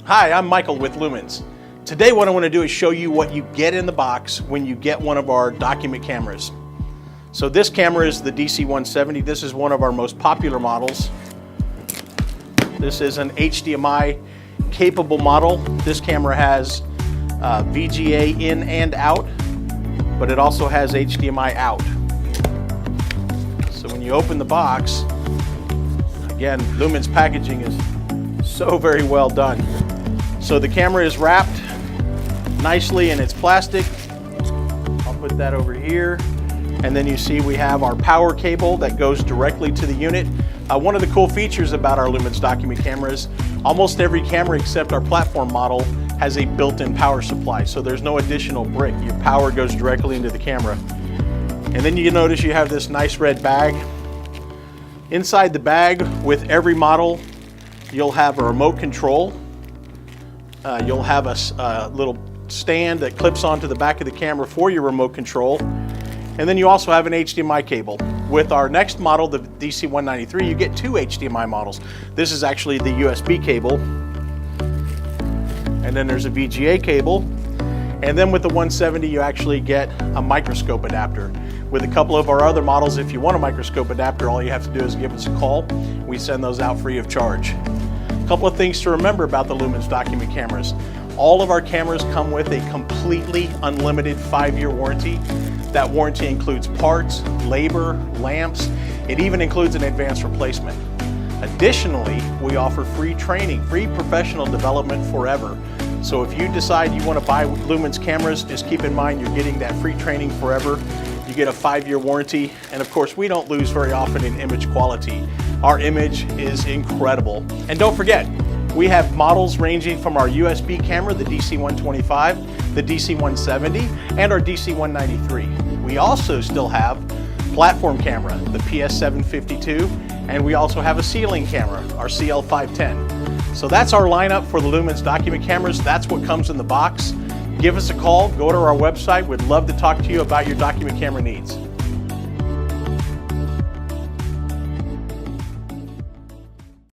Hi, I'm Michael with Lumens. Today what I want to do is show you what you get in the box when you get one of our document cameras. So this camera is the DC170. This is one of our most popular models. This is an HDMI capable model. This camera has VGA in and out, but it also has HDMI out. So when you open the box, again, Lumens packaging is so very well done. So the camera is wrapped nicely in its plastic. I'll put that over here. And then you see we have our power cable that goes directly to the unit. One of the cool features about our Lumens document cameras, almost every camera except our platform model has a built-in power supply. So there's no additional brick. Your power goes directly into the camera. And then you notice you have this nice red bag. Inside the bag with every model, you'll have a remote control. You'll have a little stand that clips onto the back of the camera for your remote control. And then you also have an HDMI cable. With our next model, the DC193, you get two HDMI models. This is actually the USB cable. And then there's a VGA cable. And then with the 170, you actually get a microscope adapter. With a couple of our other models, if you want a microscope adapter, all you have to do is give us a call. We send those out free of charge. A couple of things to remember about the Lumens document cameras. All of our cameras come with a completely unlimited 5-year warranty. That warranty includes parts, labor, lamps. It even includes an advanced replacement. Additionally, we offer free training, free professional development forever. So if you decide you want to buy Lumens cameras, just keep in mind you're getting that free training forever. You get a 5-year warranty, and of course we don't lose very often in image quality. Our image is incredible. And don't forget, we have models ranging from our USB camera, the DC125, the DC170, and our DC193. We also still have platform camera, the PS752, and we also have a ceiling camera, our CL510. So that's our lineup for the Lumens document cameras. That's what comes in the box. Give us a call, go to our website. We'd love to talk to you about your document camera needs.